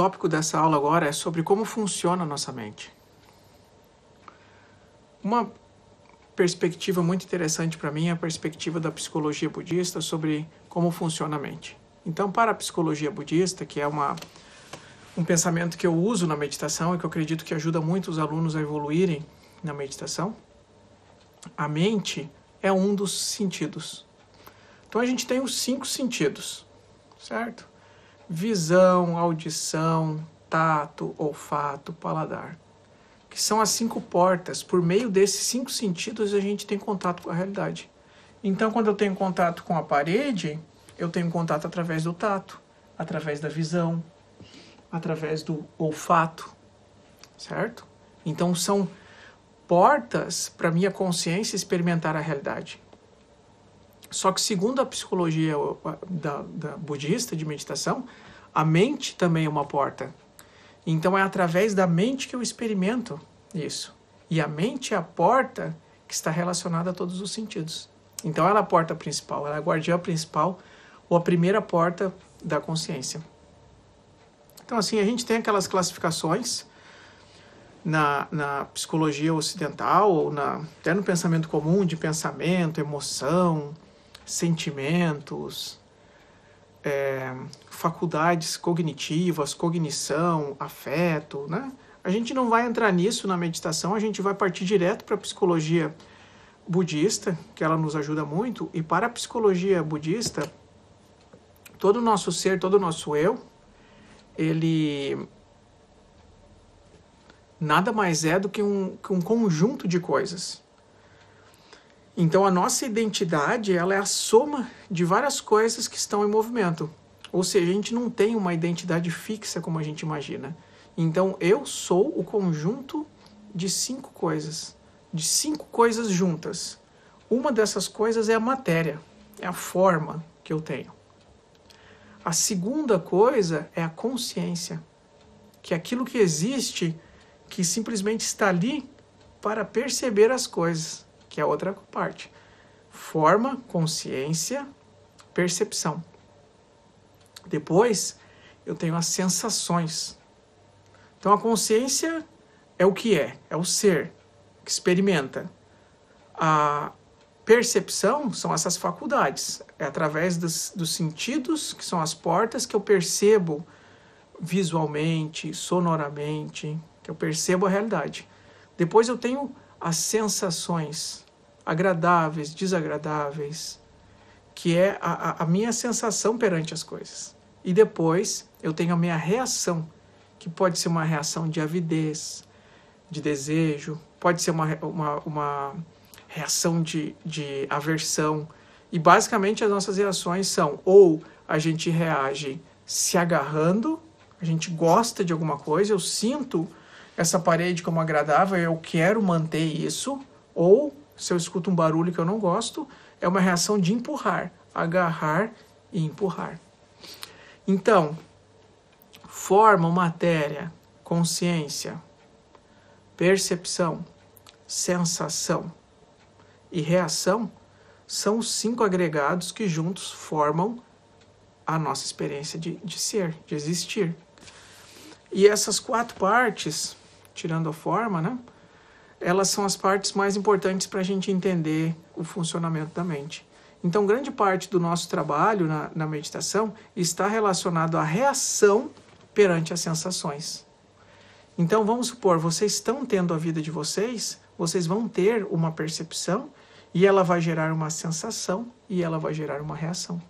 tópico dessa aula agora é sobre como funciona a nossa mente. Uma perspectiva muito interessante para mim é a perspectiva da psicologia budista sobre como funciona a mente. Então, para a psicologia budista, que é um pensamento que eu uso na meditação e que eu acredito que ajuda muito os alunos a evoluírem na meditação, a mente é um dos sentidos. Então, a gente tem os 5 sentidos, certo? Visão, audição, tato, olfato, paladar, que são as 5 portas. Por meio desses 5 sentidos, a gente tem contato com a realidade. Então, quando eu tenho contato com a parede, eu tenho contato através do tato, através da visão, através do olfato, certo? Então, são portas para minha consciência experimentar a realidade. Só que, segundo a psicologia da budista de meditação, a mente também é uma porta. Então, é através da mente que eu experimento isso. E a mente é a porta que está relacionada a todos os sentidos. Então, ela é a porta principal, ela é a guardiã principal, ou a primeira porta da consciência. Então, assim, a gente tem aquelas classificações na psicologia ocidental, ou até no pensamento comum, de pensamento, emoção, sentimentos, faculdades cognitivas, cognição, afeto, né? A gente não vai entrar nisso na meditação, a gente vai partir direto para a psicologia budista, que ela nos ajuda muito, e para a psicologia budista, todo o nosso ser, todo o nosso eu, ele nada mais é do que um conjunto de coisas. Então, a nossa identidade, ela é a soma de várias coisas que estão em movimento. Ou seja, a gente não tem uma identidade fixa como a gente imagina. Então, eu sou o conjunto de 5 coisas. De 5 coisas juntas. Uma dessas coisas é a matéria, é a forma que eu tenho. A segunda coisa é a consciência, que é aquilo que existe, que simplesmente está ali para perceber as coisas, que é a outra parte. Forma, consciência, percepção. Depois, eu tenho as sensações. Então, a consciência é o que é o ser, que experimenta. A percepção são essas faculdades, é através dos sentidos, que são as portas, que eu percebo visualmente, sonoramente, que eu percebo a realidade. Depois eu tenho as sensações, agradáveis, desagradáveis, que é a minha sensação perante as coisas. E depois eu tenho a minha reação, que pode ser uma reação de avidez, de desejo, pode ser uma reação de aversão. E basicamente as nossas reações são, ou a gente reage se agarrando, a gente gosta de alguma coisa, eu sinto essa parede como agradável, eu quero manter isso, ou se eu escuto um barulho que eu não gosto, é uma reação de empurrar, agarrar e empurrar. Então, forma, matéria, consciência, percepção, sensação e reação são os 5 agregados que juntos formam a nossa experiência de ser, de existir. E essas 4 partes, tirando a forma, né, elas são as partes mais importantes para a gente entender o funcionamento da mente. Então, grande parte do nosso trabalho na meditação está relacionado à reação perante as sensações. Então, vamos supor, vocês estão tendo a vida de vocês, vocês vão ter uma percepção e ela vai gerar uma sensação e ela vai gerar uma reação.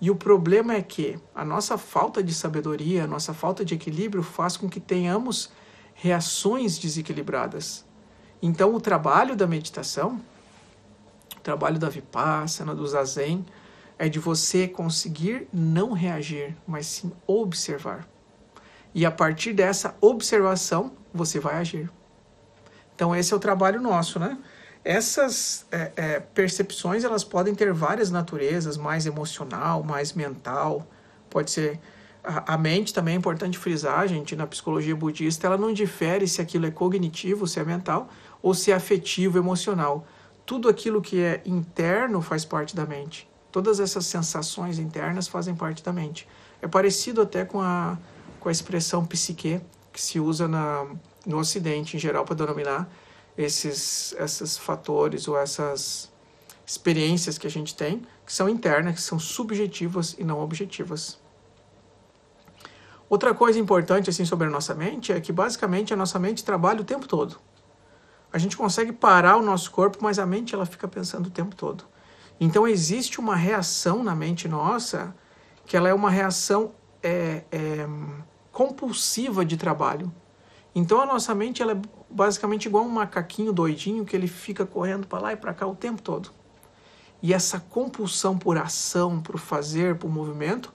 E o problema é que a nossa falta de sabedoria, a nossa falta de equilíbrio faz com que tenhamos reações desequilibradas. Então, o trabalho da meditação, o trabalho da Vipassana, do Zazen, é de você conseguir não reagir, mas sim observar. E a partir dessa observação, você vai agir. Então, esse é o trabalho nosso, né? Essas percepções, elas podem ter várias naturezas, mais emocional, mais mental, pode ser... A mente também é importante frisar, gente, na psicologia budista, ela não difere se aquilo é cognitivo, se é mental, ou se é afetivo, emocional. Tudo aquilo que é interno faz parte da mente. Todas essas sensações internas fazem parte da mente. É parecido até com a com a expressão psique, que se usa no Ocidente em geral para denominar esses fatores ou essas experiências que a gente tem, que são internas, que são subjetivas e não objetivas. Outra coisa importante assim sobre a nossa mente é que basicamente a nossa mente trabalha o tempo todo. A gente consegue parar o nosso corpo, mas a mente ela fica pensando o tempo todo. Então existe uma reação na mente nossa, que ela é uma reação compulsiva de trabalho. Então a nossa mente ela é basicamente igual um macaquinho doidinho, que ele fica correndo para lá e para cá o tempo todo. E essa compulsão por ação, por fazer, por movimento,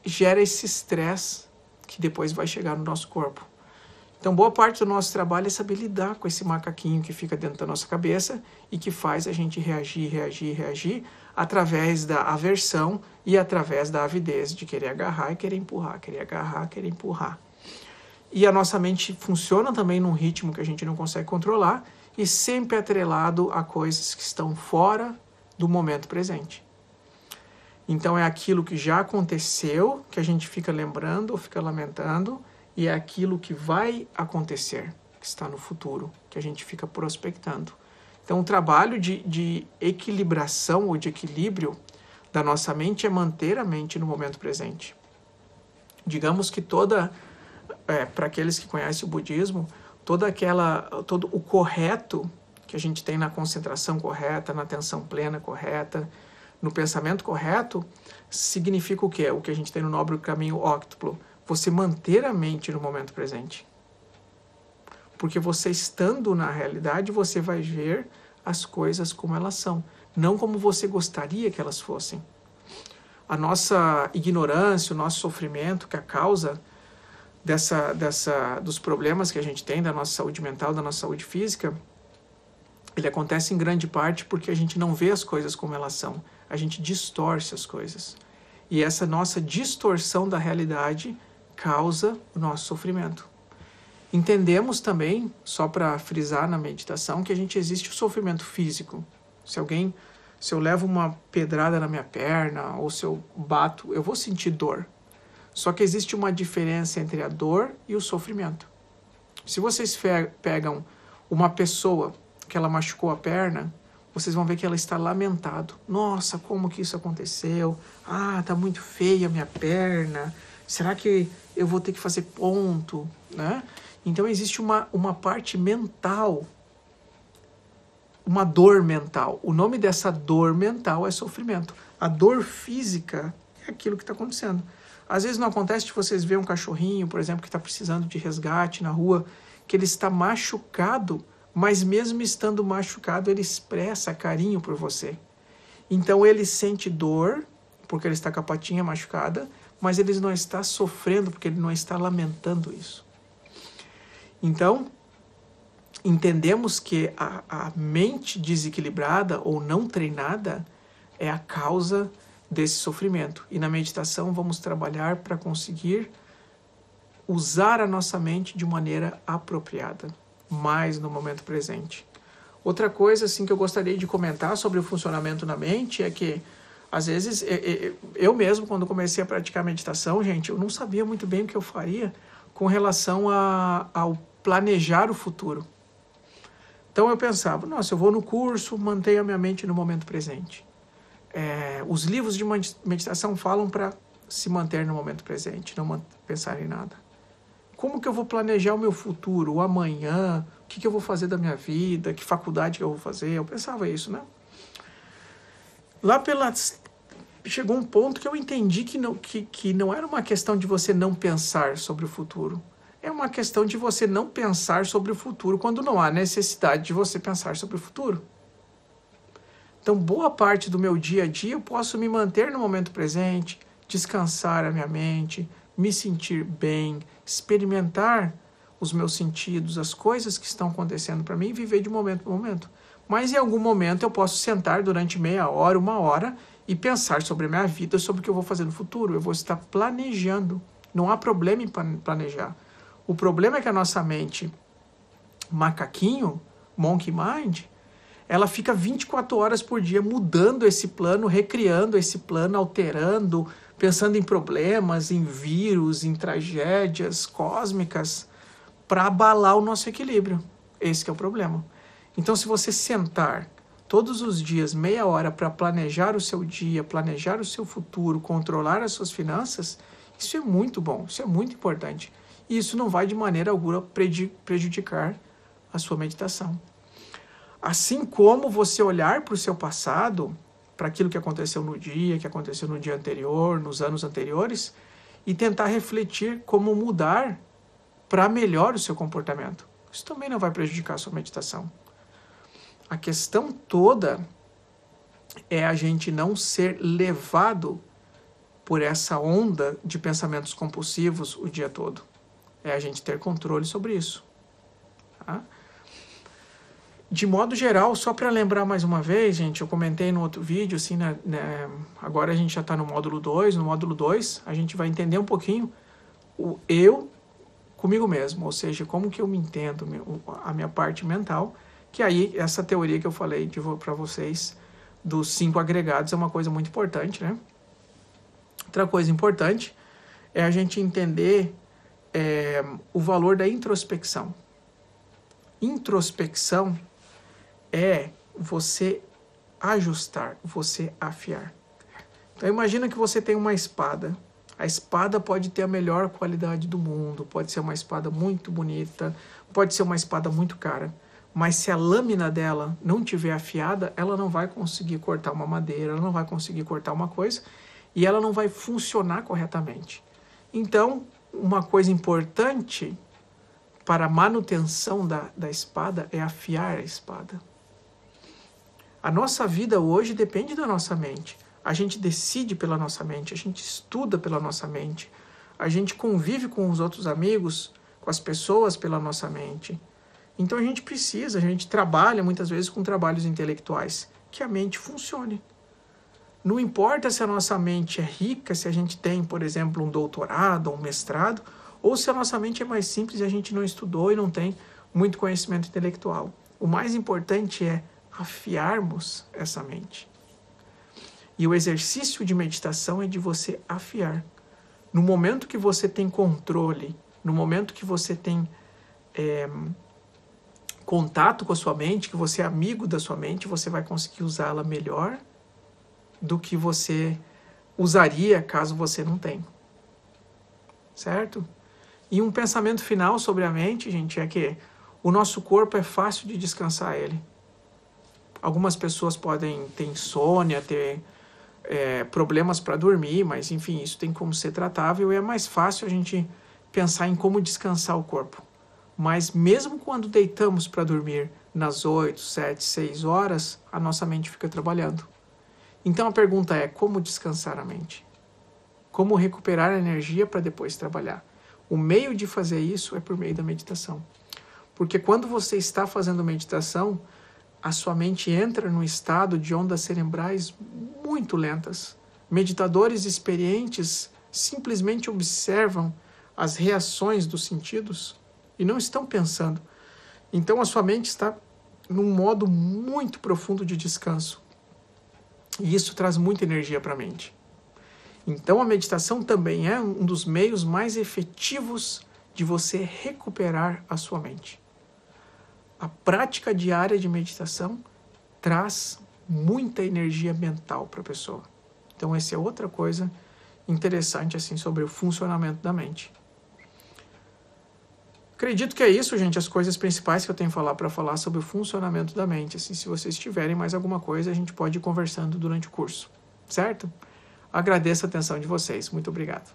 gera esse estresse que depois vai chegar no nosso corpo. Então, boa parte do nosso trabalho é saber lidar com esse macaquinho que fica dentro da nossa cabeça e que faz a gente reagir através da aversão e através da avidez de querer agarrar e querer empurrar, querer agarrar, querer empurrar. E a nossa mente funciona também num ritmo que a gente não consegue controlar e sempre atrelado a coisas que estão fora do momento presente. Então é aquilo que já aconteceu, que a gente fica lembrando ou fica lamentando, e é aquilo que vai acontecer, que está no futuro, que a gente fica prospectando. Então o trabalho de equilibração ou de equilíbrio da nossa mente é manter a mente no momento presente. Digamos que para aqueles que conhecem o budismo, todo o correto que a gente tem na concentração correta, na atenção plena correta, no pensamento correto, significa o quê? O que a gente tem no nobre caminho óctuplo. Você manter a mente no momento presente. Porque você estando na realidade, você vai ver as coisas como elas são, não como você gostaria que elas fossem. A nossa ignorância, o nosso sofrimento, que é a causa dos problemas que a gente tem, da nossa saúde mental, da nossa saúde física, ele acontece em grande parte porque a gente não vê as coisas como elas são. A gente distorce as coisas. E essa nossa distorção da realidade causa o nosso sofrimento. Entendemos também, só para frisar na meditação, que existe o sofrimento físico. Se eu levo uma pedrada na minha perna, ou se eu bato, eu vou sentir dor. Só que existe uma diferença entre a dor e o sofrimento. Se vocês pegam uma pessoa que ela machucou a perna, vocês vão ver que ela está lamentado. Nossa, como que isso aconteceu? Ah, tá muito feia a minha perna. Será que eu vou ter que fazer ponto? Né? Então existe uma parte mental, uma dor mental. O nome dessa dor mental é sofrimento. A dor física é aquilo que está acontecendo. Às vezes não acontece de vocês verem um cachorrinho, por exemplo, que está precisando de resgate na rua, que ele está machucado, mas mesmo estando machucado, ele expressa carinho por você. Então ele sente dor, porque ele está com a patinha machucada, mas ele não está sofrendo, porque ele não está lamentando isso. Então, entendemos que a mente desequilibrada ou não treinada é a causa desse sofrimento. E na meditação vamos trabalhar para conseguir usar a nossa mente de maneira apropriada, mais no momento presente. Outra coisa assim, que eu gostaria de comentar sobre o funcionamento na mente é que, às vezes, eu mesmo, quando comecei a praticar meditação, gente, eu não sabia muito bem o que eu faria com relação ao planejar o futuro. Então eu pensava, nossa, eu vou no curso, mantenho a minha mente no momento presente. Os livros de meditação falam para se manter no momento presente, não pensar em nada. Como que eu vou planejar o meu futuro, o amanhã, o que eu vou fazer da minha vida, que faculdade que eu vou fazer? Eu pensava isso, né? Chegou um ponto que eu entendi que não era uma questão de você não pensar sobre o futuro. É uma questão de você não pensar sobre o futuro quando não há necessidade de você pensar sobre o futuro. Então, boa parte do meu dia a dia eu posso me manter no momento presente, descansar a minha mente, me sentir bem, experimentar os meus sentidos, as coisas que estão acontecendo para mim e viver de momento a momento. Mas em algum momento eu posso sentar durante meia hora, 1 hora e pensar sobre a minha vida, sobre o que eu vou fazer no futuro. Eu vou estar planejando. Não há problema em planejar. O problema é que a nossa mente, macaquinho, monkey mind, ela fica 24 horas por dia mudando esse plano, recriando esse plano, alterando, pensando em problemas, em vírus, em tragédias cósmicas, para abalar o nosso equilíbrio. Esse que é o problema. Então, se você sentar todos os dias, meia hora, para planejar o seu dia, planejar o seu futuro, controlar as suas finanças, isso é muito bom, isso é muito importante. E isso não vai de maneira alguma prejudicar a sua meditação. Assim como você olhar para o seu passado, para aquilo que aconteceu no dia, que aconteceu no dia anterior, nos anos anteriores, e tentar refletir como mudar para melhor o seu comportamento. Isso também não vai prejudicar a sua meditação. A questão toda é a gente não ser levado por essa onda de pensamentos compulsivos o dia todo. É a gente ter controle sobre isso. Tá? De modo geral, só para lembrar mais uma vez, gente, eu comentei no outro vídeo, assim, agora a gente já está no módulo 2. No módulo 2, a gente vai entender um pouquinho o eu comigo mesmo, ou seja, como que eu me entendo, a minha parte mental, que aí essa teoria que eu falei para vocês dos 5 agregados é uma coisa muito importante, né? Outra coisa importante é a gente entender o valor da introspecção. Introspecção é você ajustar, você afiar. Então imagina que você tem uma espada. A espada pode ter a melhor qualidade do mundo, pode ser uma espada muito bonita, pode ser uma espada muito cara, mas se a lâmina dela não tiver afiada, ela não vai conseguir cortar uma madeira, ela não vai conseguir cortar uma coisa e ela não vai funcionar corretamente. Então, uma coisa importante para a manutenção da espada é afiar a espada. A nossa vida hoje depende da nossa mente. A gente decide pela nossa mente, a gente estuda pela nossa mente, a gente convive com os outros amigos, com as pessoas pela nossa mente. Então a gente trabalha muitas vezes com trabalhos intelectuais, que a mente funcione. Não importa se a nossa mente é rica, se a gente tem, por exemplo, um doutorado, um mestrado, ou se a nossa mente é mais simples e a gente não estudou e não tem muito conhecimento intelectual. O mais importante é afiarmos essa mente. E o exercício de meditação é de você afiar. No momento que você tem controle, no momento que você tem contato com a sua mente, que você é amigo da sua mente, você vai conseguir usá-la melhor do que você usaria caso você não tenha. Certo? E um pensamento final sobre a mente, gente, é que o nosso corpo é fácil de descansar ele. Algumas pessoas podem ter insônia, ter problemas para dormir, mas enfim, isso tem como ser tratável e é mais fácil a gente pensar em como descansar o corpo. Mas mesmo quando deitamos para dormir nas 8, 7, 6 horas, a nossa mente fica trabalhando. Então a pergunta é, como descansar a mente? Como recuperar a energia para depois trabalhar? O meio de fazer isso é por meio da meditação. Porque quando você está fazendo meditação, a sua mente entra num estado de ondas cerebrais muito lentas. Meditadores experientes simplesmente observam as reações dos sentidos e não estão pensando. Então a sua mente está num modo muito profundo de descanso. E isso traz muita energia para a mente. Então a meditação também é um dos meios mais efetivos de você recuperar a sua mente. A prática diária de meditação traz muita energia mental para a pessoa. Então essa é outra coisa interessante assim sobre o funcionamento da mente. Acredito que é isso, gente, as coisas principais que eu tenho para falar sobre o funcionamento da mente. Assim, se vocês tiverem mais alguma coisa, a gente pode ir conversando durante o curso, certo? Agradeço a atenção de vocês. Muito obrigado.